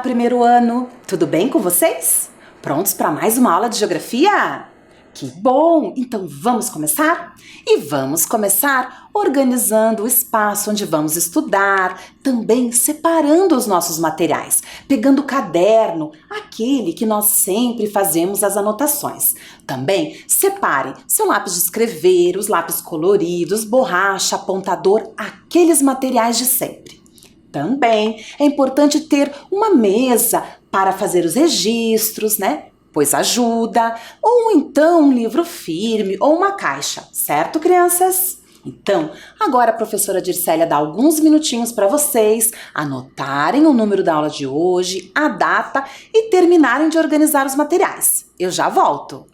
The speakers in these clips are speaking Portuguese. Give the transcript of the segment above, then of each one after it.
primeiro ano! Tudo bem com vocês? Prontos para mais uma aula de geografia? Que bom! Então vamos começar? E vamos começar organizando o espaço onde vamos estudar, também separando os nossos materiais, pegando o caderno, aquele que nós sempre fazemos as anotações. Também separe seu lápis de escrever, os lápis coloridos, borracha, apontador, aqueles materiais de sempre. Também é importante ter uma mesa para fazer os registros, né? Pois ajuda, ou então um livro firme ou uma caixa, certo, crianças? Então, agora a professora Dircélia dá alguns minutinhos para vocês anotarem o número da aula de hoje, a data e terminarem de organizar os materiais. Eu já volto!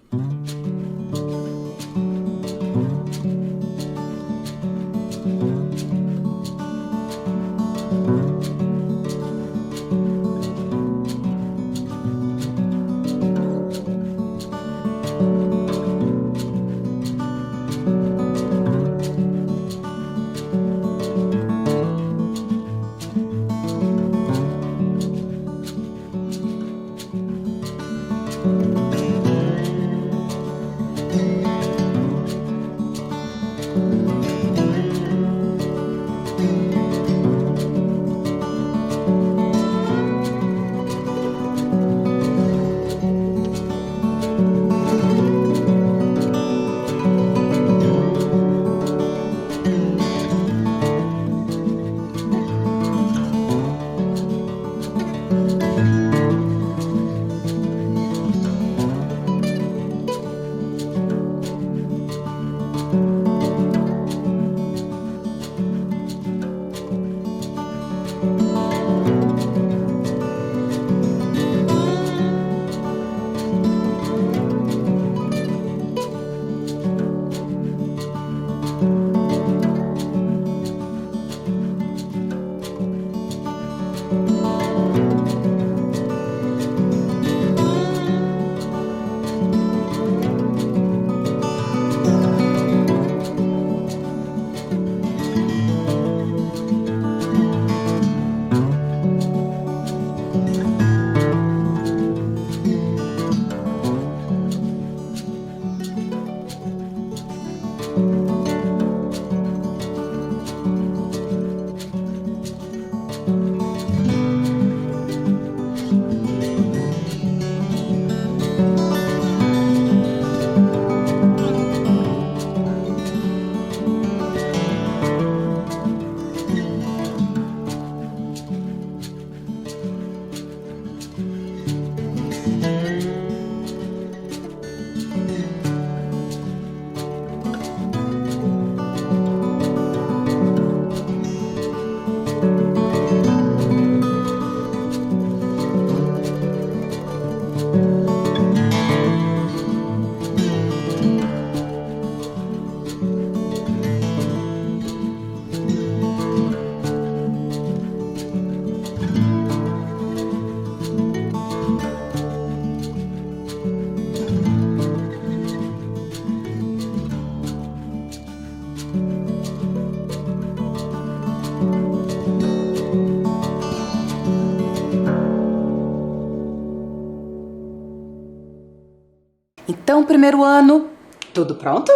Então, primeiro ano, tudo pronto?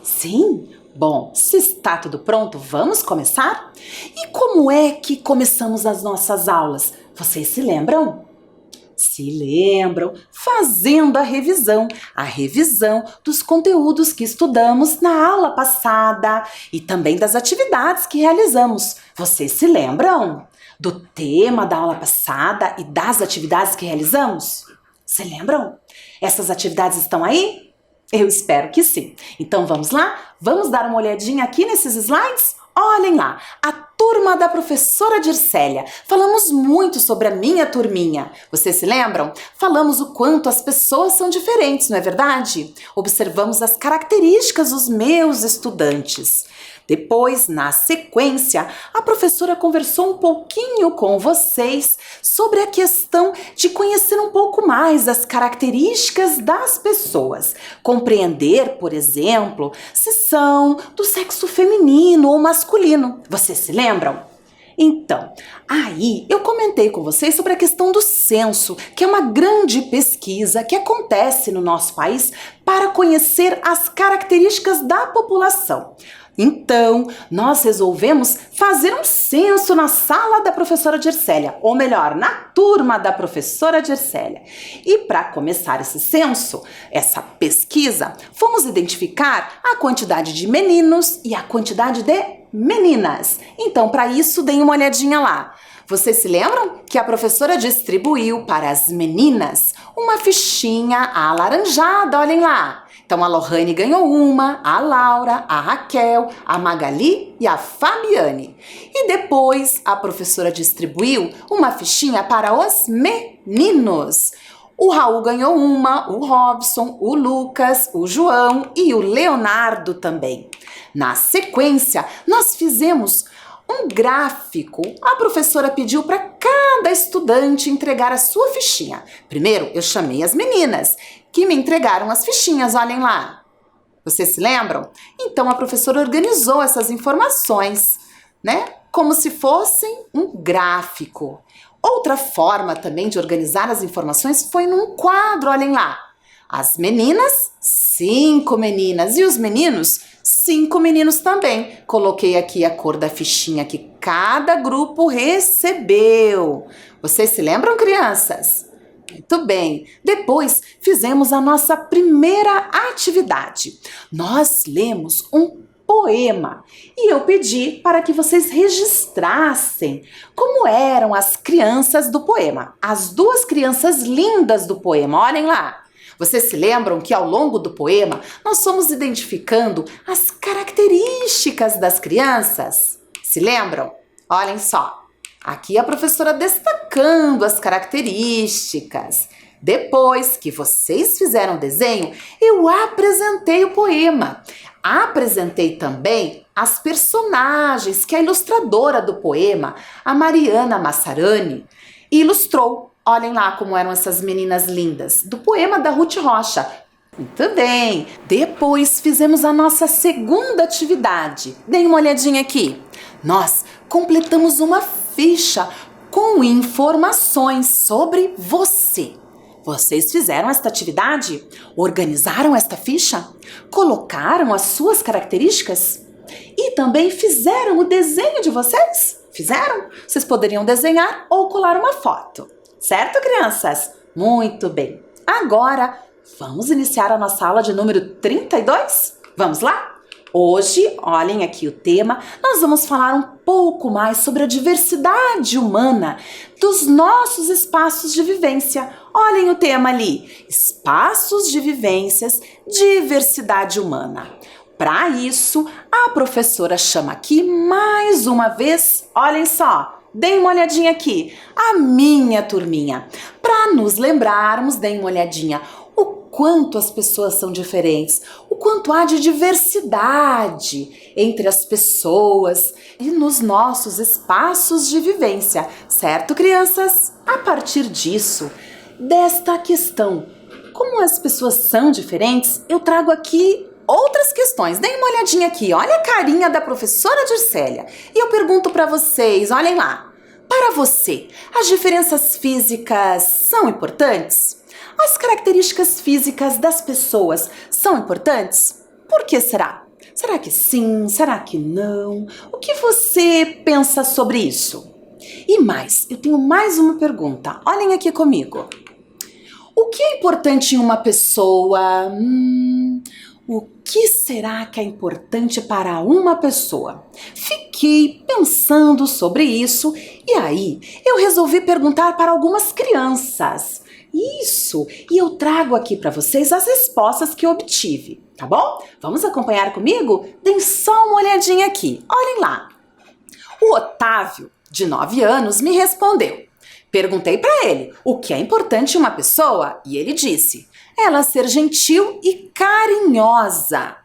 Sim? Bom, se está tudo pronto, vamos começar? E como é que começamos as nossas aulas? Vocês se lembram? Se lembram, fazendo a revisão dos conteúdos que estudamos na aula passada e também das atividades que realizamos. Vocês se lembram do tema da aula passada e das atividades que realizamos? Se lembram? Essas atividades estão aí? Eu espero que sim. Então vamos lá? Vamos dar uma olhadinha aqui nesses slides? Olhem lá, a turma da professora Dircélia. Falamos muito sobre a minha turminha. Vocês se lembram? Falamos o quanto as pessoas são diferentes, não é verdade? Observamos as características dos meus estudantes. Depois, na sequência, a professora conversou um pouquinho com vocês sobre a questão de conhecer um pouco mais as características das pessoas. Compreender, por exemplo, se são do sexo feminino ou masculino. Vocês se lembram? Então, aí eu comentei com vocês sobre a questão do censo, que é uma grande pesquisa que acontece no nosso país para conhecer as características da população. Então, nós resolvemos fazer um censo na sala da professora Dircélia, ou melhor, na turma da professora Dircélia. E para começar esse censo, essa pesquisa, fomos identificar a quantidade de meninos e a quantidade de meninas. Então, para isso, deem uma olhadinha lá. Vocês se lembram que a professora distribuiu para as meninas uma fichinha alaranjada, olhem lá. Então, a Lohane ganhou uma, a Laura, a Raquel, a Magali e a Fabiane. E depois, a professora distribuiu uma fichinha para os meninos. O Raul ganhou uma, o Robson, o Lucas, o João e o Leonardo também. Na sequência, nós fizemos um gráfico. A professora pediu para cada estudante entregar a sua fichinha. Primeiro, eu chamei as meninas, que me entregaram as fichinhas, olhem lá. Vocês se lembram? Então, a professora organizou essas informações, né? Como se fossem um gráfico. Outra forma também de organizar as informações foi num quadro, olhem lá. As meninas, 5 meninas. E os meninos, 5 meninos também. Coloquei aqui a cor da fichinha que cada grupo recebeu. Vocês se lembram, crianças? Muito bem. Depois fizemos a nossa primeira atividade. Nós lemos um poema e eu pedi para que vocês registrassem como eram as crianças do poema. As 2 crianças lindas do poema, olhem lá. Vocês se lembram que ao longo do poema nós fomos identificando as características das crianças? Se lembram? Olhem só. Aqui a professora destacando as características. Depois que vocês fizeram o desenho, eu apresentei o poema. Apresentei também as personagens que a ilustradora do poema, a Mariana Massarani, ilustrou. Olhem lá como eram essas meninas lindas, do poema da Ruth Rocha. Muito bem. Depois fizemos a nossa segunda atividade. Deem uma olhadinha aqui. Nós completamos uma ficha com informações sobre você. Vocês fizeram esta atividade? Organizaram esta ficha? Colocaram as suas características? E também fizeram o desenho de vocês? Fizeram? Vocês poderiam desenhar ou colar uma foto. Certo, crianças? Muito bem. Agora, vamos iniciar a nossa aula de número 32? Vamos lá? Hoje, olhem aqui o tema, nós vamos falar um pouco mais sobre a diversidade humana dos nossos espaços de vivência. Olhem o tema ali, espaços de vivências, diversidade humana. Para isso, a professora chama aqui mais uma vez, olhem só, deem uma olhadinha aqui, a minha turminha. Para nos lembrarmos, deem uma olhadinha, o quanto as pessoas são diferentes, o quanto há de diversidade entre as pessoas e nos nossos espaços de vivência, certo, crianças? A partir disso, desta questão, como as pessoas são diferentes, eu trago aqui outras questões. Deem uma olhadinha aqui, olha a carinha da professora Dircélia. E eu pergunto para vocês, olhem lá, para você, as diferenças físicas são importantes? As características físicas das pessoas são importantes? Por que será? Será que sim? Será que não? O que você pensa sobre isso? E mais, eu tenho mais uma pergunta. Olhem aqui comigo. O que é importante em uma pessoa? O que será que é importante para uma pessoa? Fiquei pensando sobre isso e aí eu resolvi perguntar para algumas crianças. Isso! E eu trago aqui para vocês as respostas que eu obtive, tá bom? Vamos acompanhar comigo? Deem só uma olhadinha aqui. Olhem lá. O Otávio, de 9 anos, me respondeu. Perguntei para ele o que é importante em uma pessoa e ele disse: ela ser gentil e carinhosa.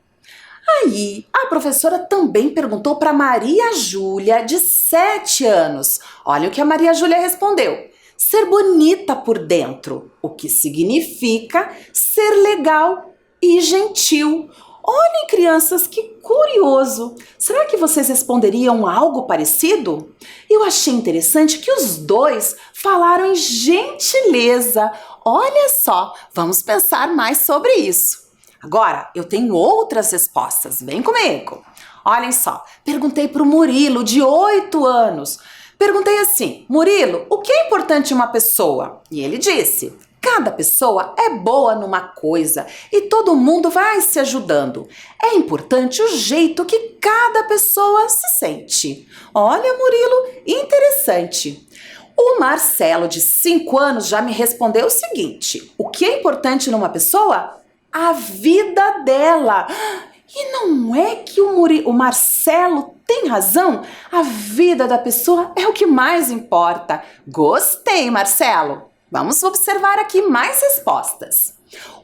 Aí, a professora também perguntou para Maria Júlia, de 7 anos. Olha o que a Maria Júlia respondeu. Ser bonita por dentro, o que significa ser legal e gentil. Olhem, crianças, que curioso! Será que vocês responderiam algo parecido? Eu achei interessante que os dois falaram em gentileza. Olha só, vamos pensar mais sobre isso. Agora, eu tenho outras respostas. Vem comigo. Olhem só, perguntei para o Murilo, de 8 anos. Perguntei assim: Murilo, o que é importante em uma pessoa? E ele disse: cada pessoa é boa numa coisa e todo mundo vai se ajudando. É importante o jeito que cada pessoa se sente. Olha, Murilo, interessante. O Marcelo, de 5 anos, já me respondeu o seguinte: o que é importante numa pessoa? A vida dela. E não é que o Marcelo tem razão? A vida da pessoa é o que mais importa. Gostei, Marcelo. Vamos observar aqui mais respostas.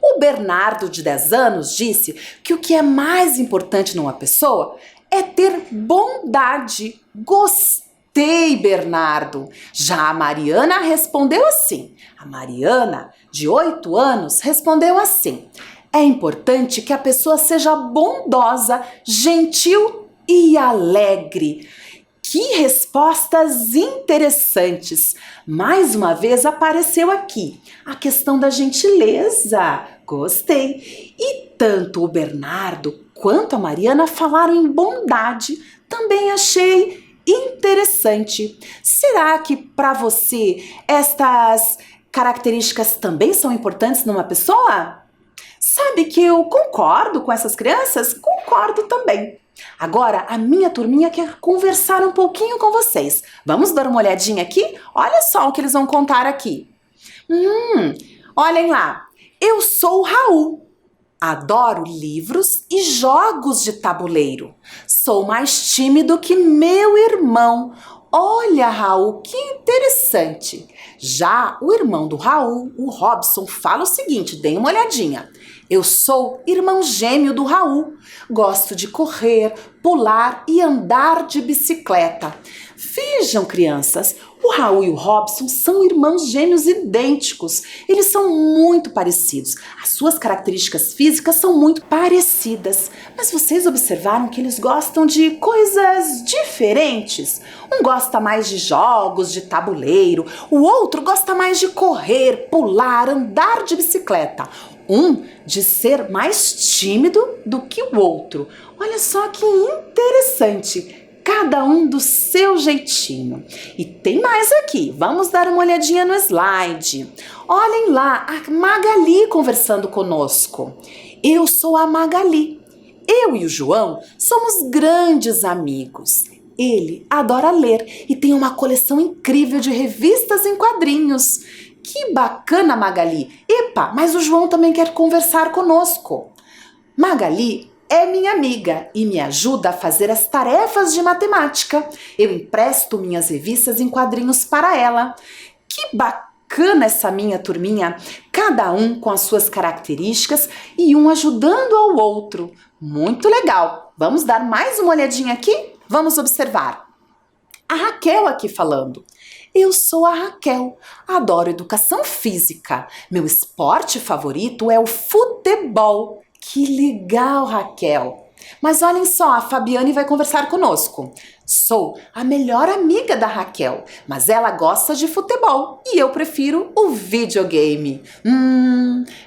O Bernardo, de 10 anos, disse que o que é mais importante numa pessoa é ter bondade. Gostei, Bernardo. Já a Mariana respondeu assim. A Mariana, de 8 anos, respondeu assim: é importante que a pessoa seja bondosa, gentil e alegre. Que respostas interessantes! Mais uma vez apareceu aqui a questão da gentileza. Gostei. E tanto o Bernardo quanto a Mariana falaram em bondade. Também achei interessante. Será que para você estas características também são importantes numa pessoa? Sabe que eu concordo com essas crianças? Concordo também. Agora, a minha turminha quer conversar um pouquinho com vocês. Vamos dar uma olhadinha aqui? Olha só o que eles vão contar aqui. Olhem lá. Eu sou o Raul. Adoro livros e jogos de tabuleiro. Sou mais tímido que meu irmão. Olha, Raul, que interessante. Já o irmão do Raul, o Robson, fala o seguinte, deem uma olhadinha. Eu sou irmão gêmeo do Raul. Gosto de correr, pular e andar de bicicleta. Vejam, crianças, o Raul e o Robson são irmãos gêmeos idênticos. Eles são muito parecidos. As suas características físicas são muito parecidas. Mas vocês observaram que eles gostam de coisas diferentes? Um gosta mais de jogos de tabuleiro, o outro gosta mais de correr, pular, andar de bicicleta. Um de ser mais tímido do que o outro. Olha só que interessante. Cada um do seu jeitinho. E tem mais aqui. Vamos dar uma olhadinha no slide. Olhem lá, a Magali conversando conosco. Eu sou a Magali. Eu e o João somos grandes amigos. Ele adora ler e tem uma coleção incrível de revistas em quadrinhos. Que bacana, Magali! Epa, mas o João também quer conversar conosco. Magali é minha amiga e me ajuda a fazer as tarefas de matemática. Eu empresto minhas revistas em quadrinhos para ela. Que bacana essa minha turminha! Cada um com as suas características e um ajudando ao outro. Muito legal! Vamos dar mais uma olhadinha aqui? Vamos observar. A Raquel aqui falando. Eu sou a Raquel, adoro educação física. Meu esporte favorito é o futebol. Que legal, Raquel! Mas olhem só, a Fabiane vai conversar conosco. Sou a melhor amiga da Raquel, mas ela gosta de futebol e eu prefiro o videogame.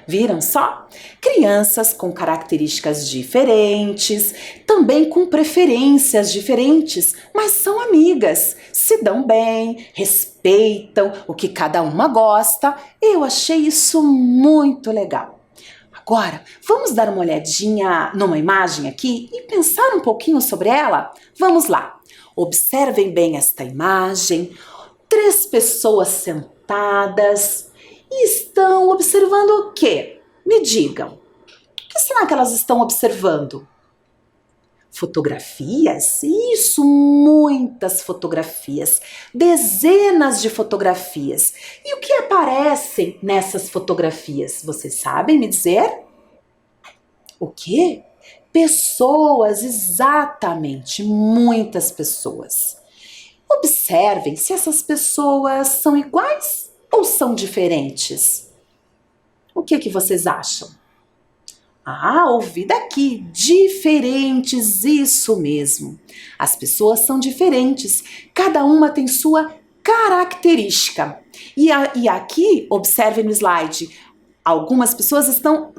Viram só? Crianças com características diferentes, também com preferências diferentes, mas são amigas, se dão bem, respeitam o que cada uma gosta. Eu achei isso muito legal. Agora, vamos dar uma olhadinha numa imagem aqui e pensar um pouquinho sobre ela? Vamos lá. Observem bem esta imagem. 3 pessoas sentadas e estão observando o quê? Me digam. O que será que elas estão observando? Fotografias? Isso, muitas fotografias. Dezenas de fotografias. E o que aparecem nessas fotografias? Vocês sabem me dizer? O quê? Pessoas, exatamente, muitas pessoas. Observem se essas pessoas são iguais ou são diferentes. O que vocês acham? Ah, ouvi daqui, diferentes, isso mesmo. As pessoas são diferentes, cada uma tem sua característica. E aqui, observe no slide,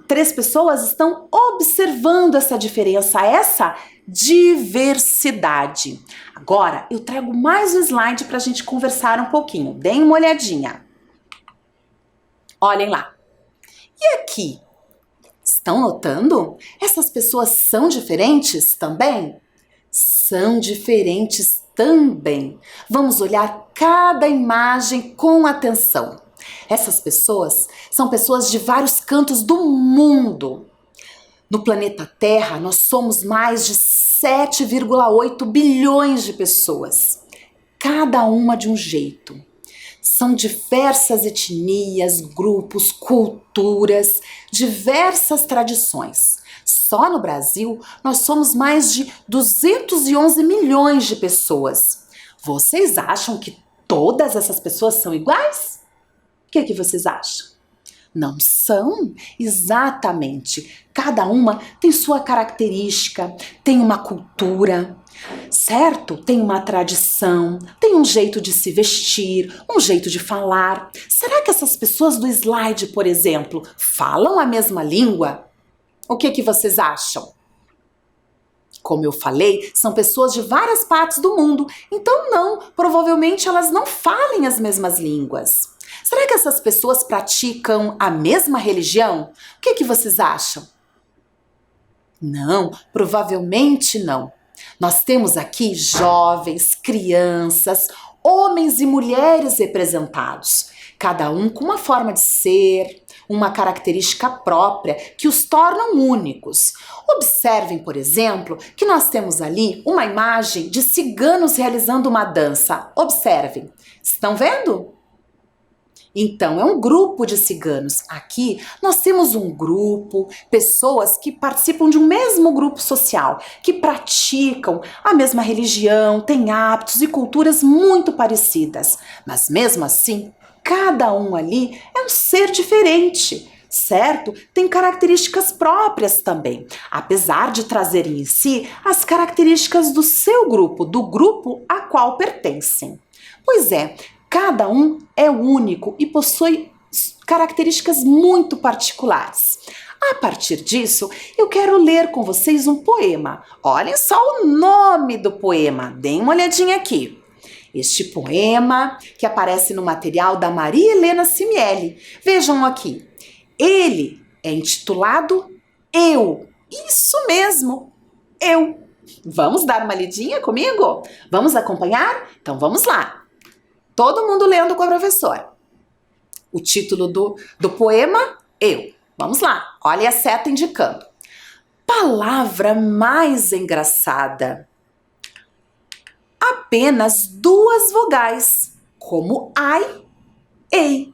três pessoas estão observando essa diferença, essa diversidade. Agora, eu trago mais um slide para a gente conversar um pouquinho. Deem uma olhadinha. Olhem lá. E aqui? Estão notando? Essas pessoas são diferentes também? São diferentes também. Vamos olhar cada imagem com atenção. Essas pessoas são pessoas de vários cantos do mundo. No planeta Terra, nós somos mais de 7,8 bilhões de pessoas, cada uma de um jeito. São diversas etnias, grupos, culturas, diversas tradições. Só no Brasil, nós somos mais de 211 milhões de pessoas. Vocês acham que todas essas pessoas são iguais? O que vocês acham? Não são? Exatamente. Cada uma tem sua característica, tem uma cultura, certo? Tem uma tradição, tem um jeito de se vestir, um jeito de falar. Será que essas pessoas do slide, por exemplo, falam a mesma língua? O que vocês acham? Como eu falei, são pessoas de várias partes do mundo, então não, provavelmente elas não falem as mesmas línguas. Será que essas pessoas praticam a mesma religião? O que vocês acham? Não, provavelmente não. Nós temos aqui jovens, crianças, homens e mulheres representados, cada um com uma forma de ser, uma característica própria que os tornam únicos. Observem, por exemplo, que nós temos ali uma imagem de ciganos realizando uma dança. Observem. Estão vendo? Então, é um grupo de ciganos. Aqui nós temos um grupo, pessoas que participam de um mesmo grupo social, que praticam a mesma religião, têm hábitos e culturas muito parecidas. Mas mesmo assim, cada um ali é um ser diferente, certo? Tem características próprias também, apesar de trazerem em si as características do seu grupo, do grupo a qual pertencem. Pois é, cada um é único e possui características muito particulares. A partir disso, eu quero ler com vocês um poema. Olhem só o nome do poema, deem uma olhadinha aqui. Este poema, que aparece no material da Maria Helena Simieli. Vejam aqui. Ele é intitulado Eu. Isso mesmo, Eu. Vamos dar uma lidinha comigo? Vamos acompanhar? Então vamos lá. Todo mundo lendo com a professora. O título do poema, Eu. Vamos lá, olha a seta indicando. Palavra mais engraçada. Apenas duas vogais, como ai, ei.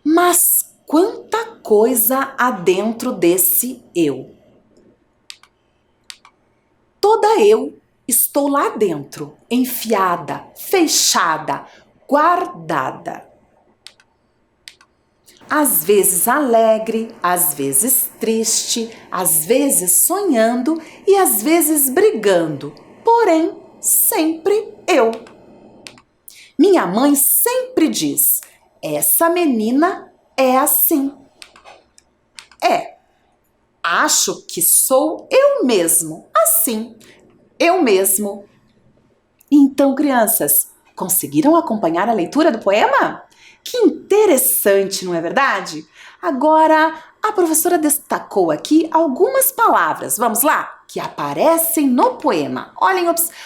Mas quanta coisa há dentro desse eu. Toda eu estou lá dentro, enfiada, fechada, guardada. Às vezes alegre, às vezes triste, às vezes sonhando e às vezes brigando, porém sempre eu. Minha mãe sempre diz, essa menina é assim. Acho que sou eu mesmo, assim. Eu mesmo. Então, crianças, conseguiram acompanhar a leitura do poema? Que interessante, não é verdade? Agora, a professora destacou aqui algumas palavras, vamos lá, que aparecem no poema. Olhem,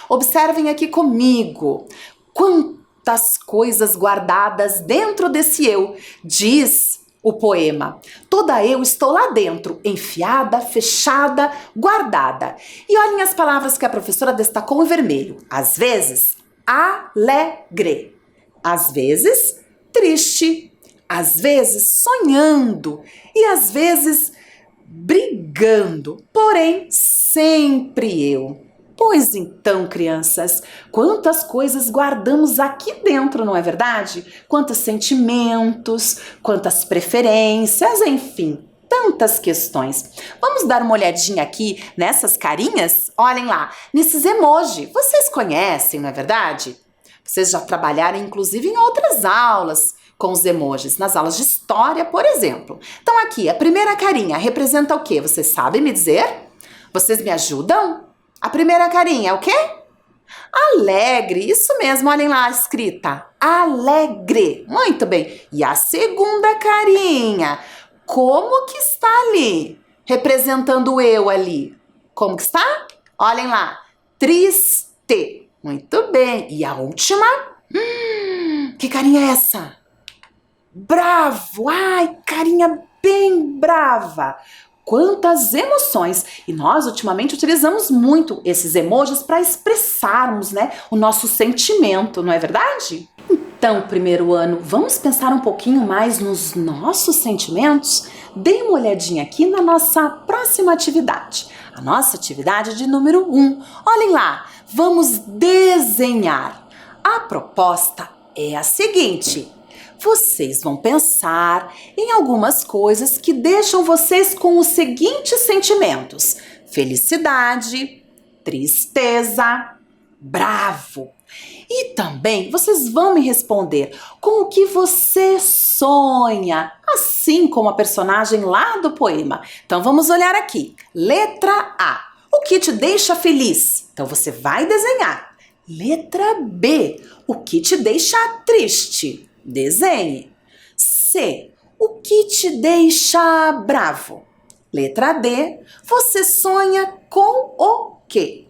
observem aqui comigo. Quantas coisas guardadas dentro desse eu, diz o poema. Toda eu estou lá dentro, enfiada, fechada, guardada. E olhem as palavras que a professora destacou em vermelho. Às vezes, alegre. Às vezes, triste. Às vezes, sonhando. E às vezes, brigando. Porém, sempre eu. Pois então, crianças, quantas coisas guardamos aqui dentro, não é verdade? Quantos sentimentos, quantas preferências, enfim. tantas questões. Vamos dar uma olhadinha aqui nessas carinhas? Olhem lá, nesses emoji. Vocês conhecem, não é verdade? Vocês já trabalharam, inclusive, em outras aulas com os emojis, nas aulas de história, por exemplo. Então aqui, a primeira carinha representa o quê? Vocês sabem me dizer? Vocês me ajudam? A primeira carinha é o quê? Alegre, isso mesmo, olhem lá a escrita. Alegre, muito bem. E a segunda carinha, como que está ali? Representando o eu ali. Como que está? Olhem lá, triste. Muito bem. E a última? Que carinha é essa? Bravo! Ai, carinha bem brava! Quantas emoções! E nós ultimamente utilizamos muito esses emojis para expressarmos, né, o nosso sentimento, não é verdade? Então, primeiro ano, vamos pensar um pouquinho mais nos nossos sentimentos? Dê uma olhadinha aqui na nossa próxima atividade. A nossa atividade de número 1. Olhem lá, vamos desenhar. A proposta é a seguinte: vocês vão pensar em algumas coisas que deixam vocês com os seguintes sentimentos: felicidade, tristeza, bravo. E também vocês vão me responder com o que você sonha, assim como a personagem lá do poema. Então vamos olhar aqui. Letra A. O que te deixa feliz? Então você vai desenhar. Letra B. O que te deixa triste? Desenhe. C. O que te deixa bravo? Letra D. Você sonha com o quê?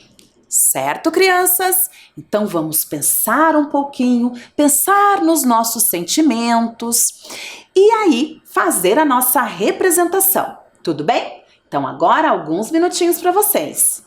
Certo, crianças? Então vamos pensar um pouquinho, pensar nos nossos sentimentos e aí fazer a nossa representação. Tudo bem? Então agora alguns minutinhos para vocês.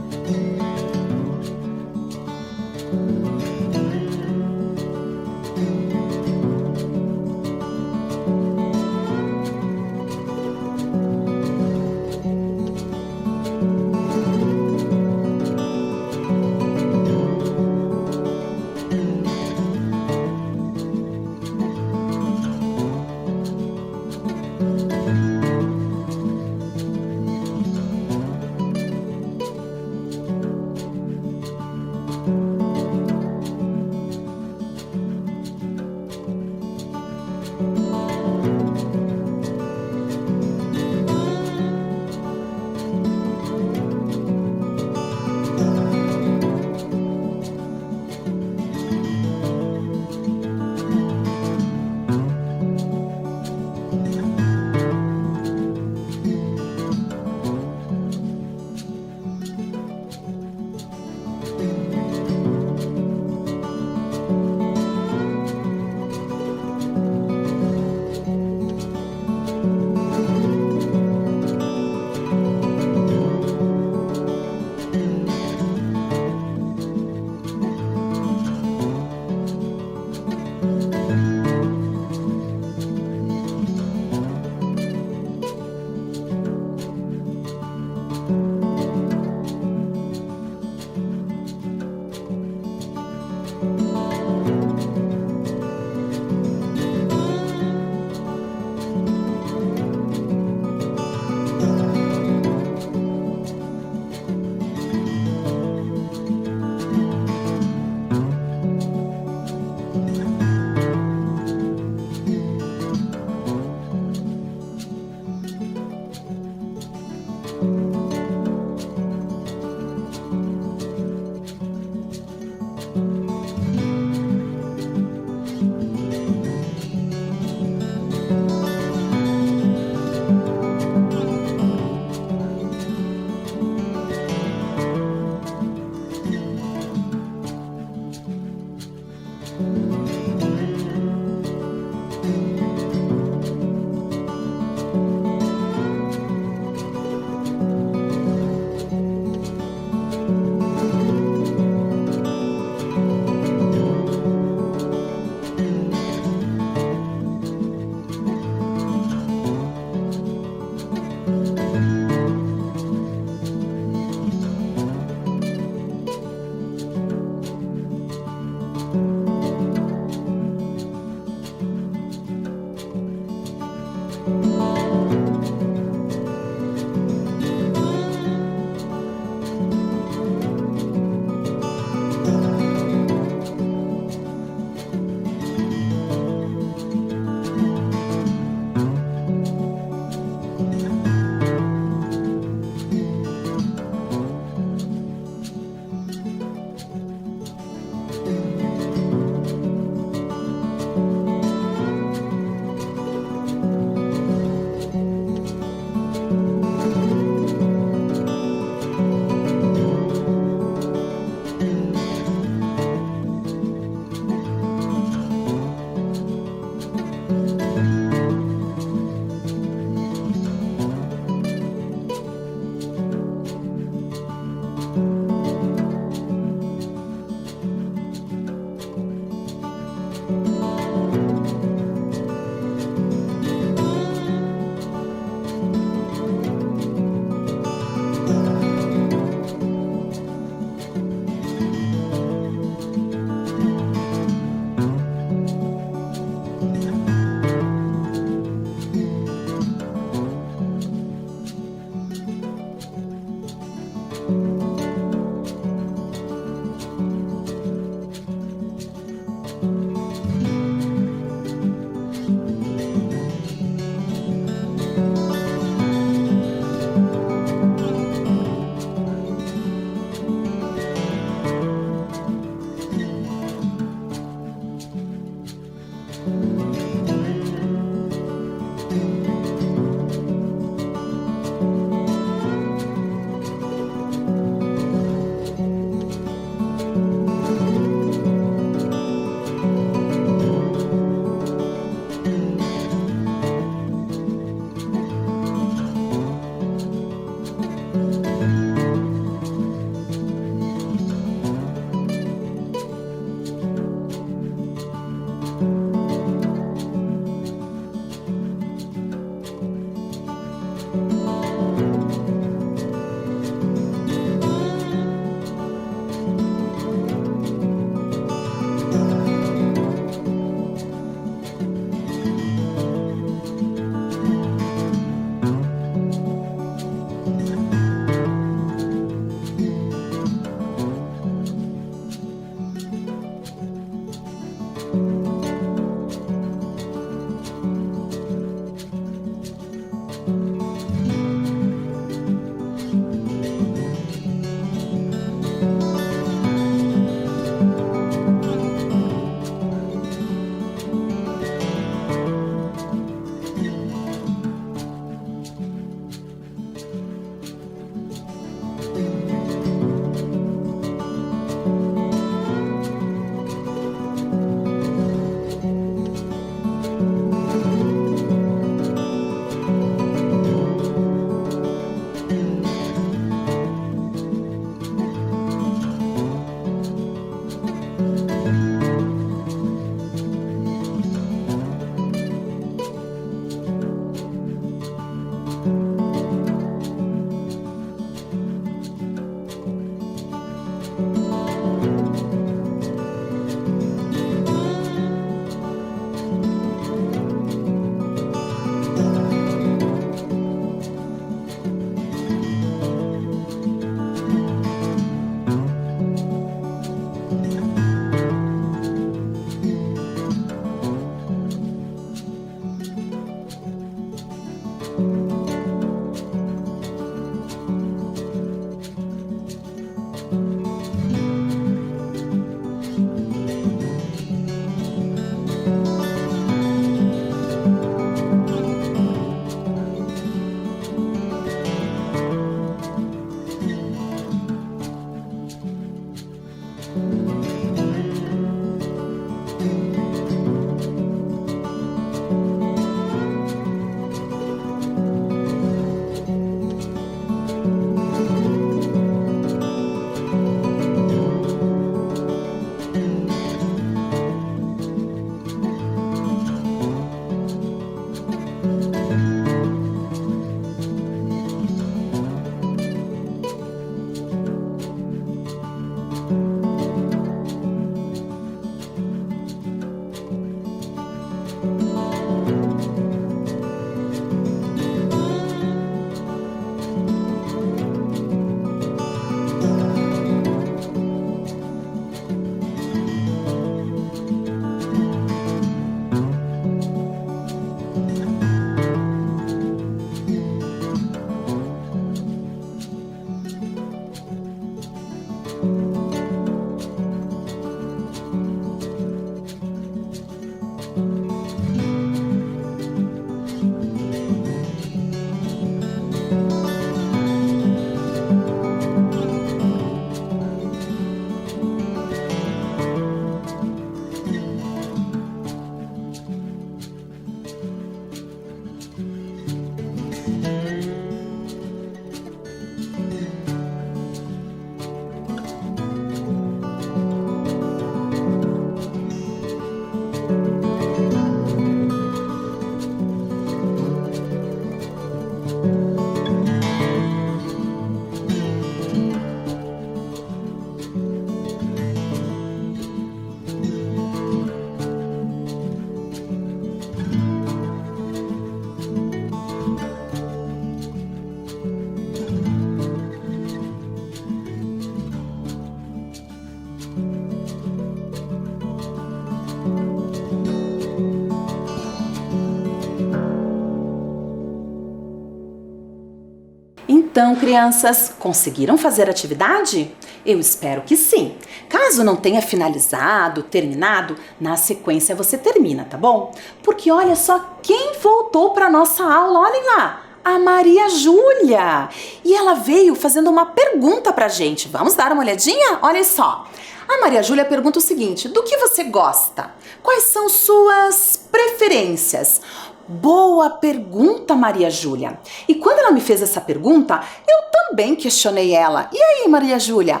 Então, crianças, conseguiram fazer a atividade? Eu espero que sim. Caso não tenha finalizado, terminado, na sequência você termina, tá bom? Porque olha só quem voltou para nossa aula, olhem lá, a Maria Júlia. E ela veio fazendo uma pergunta pra gente. Vamos dar uma olhadinha? Olha só. A Maria Júlia pergunta o seguinte: do que você gosta? Quais são suas preferências? Boa pergunta, Maria Júlia. E quando ela me fez essa pergunta, eu também questionei ela. E aí, Maria Júlia,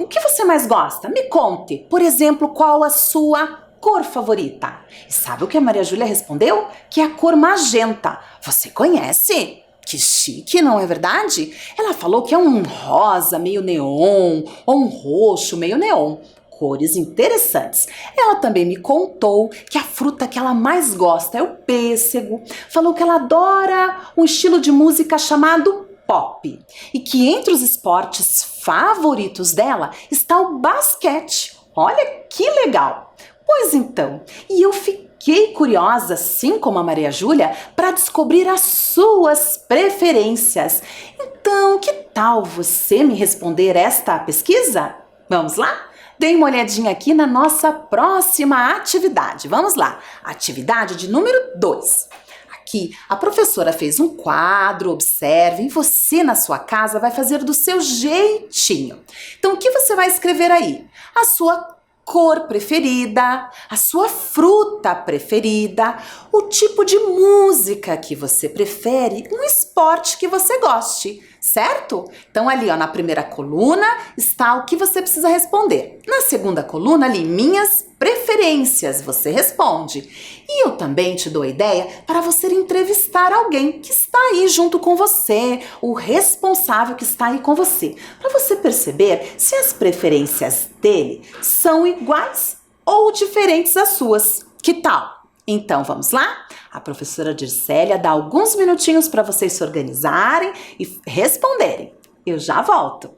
o que você mais gosta? Me conte. Por exemplo, qual a sua cor favorita? E sabe o que a Maria Júlia respondeu? Que é a cor magenta. Você conhece? Que chique, não é verdade? Ela falou que é um rosa meio neon ou um roxo meio neon. Cores interessantes. Ela também me contou que a fruta que ela mais gosta é o pêssego. Falou que ela adora um estilo de música chamado pop. E que entre os esportes favoritos dela está o basquete. Olha que legal! Pois então, e eu fiquei curiosa, assim como a Maria Júlia, para descobrir as suas preferências. Então, que tal você me responder esta pesquisa? Vamos lá? Dê uma olhadinha aqui na nossa próxima atividade. Vamos lá, atividade de número 2. Aqui, a professora fez um quadro, observem, você na sua casa vai fazer do seu jeitinho. Então, o que você vai escrever aí? A sua cor preferida, a sua fruta preferida, o tipo de música que você prefere, um esporte que você goste, certo? Então ali, ó, na primeira coluna está o que você precisa responder. Na segunda coluna ali, minhas preferências, você responde. E eu também te dou a ideia para você entrevistar alguém que está aí junto com você, o responsável que está aí com você, para você perceber se as preferências dele são iguais ou diferentes das suas. Que tal? Então vamos lá? A professora Dircélia dá alguns minutinhos para vocês se organizarem e responderem. Eu já volto.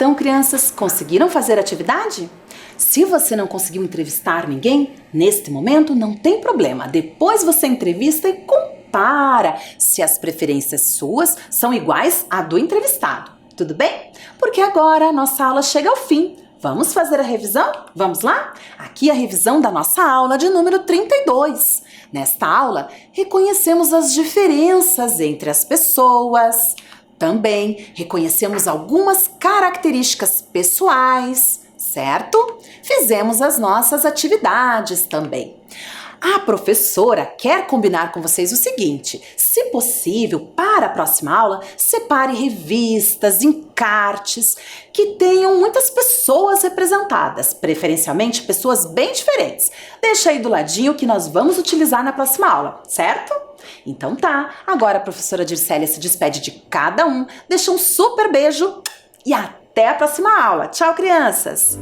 Então, crianças, conseguiram fazer a atividade? Se você não conseguiu entrevistar ninguém, neste momento não tem problema. Depois você entrevista e compara se as preferências suas são iguais à do entrevistado. Tudo bem? Porque agora a nossa aula chega ao fim. Vamos fazer a revisão? Vamos lá? Aqui a revisão da nossa aula de número 32. Nesta aula, reconhecemos as diferenças entre as pessoas. Também reconhecemos algumas características pessoais, certo? Fizemos as nossas atividades também. A professora quer combinar com vocês o seguinte: se possível, para a próxima aula, separe revistas, encartes que tenham muitas pessoas representadas, preferencialmente pessoas bem diferentes. Deixa aí do ladinho que nós vamos utilizar na próxima aula, certo? Então tá, agora a professora Dircélia se despede de cada um, deixa um super beijo e até a próxima aula. Tchau, crianças!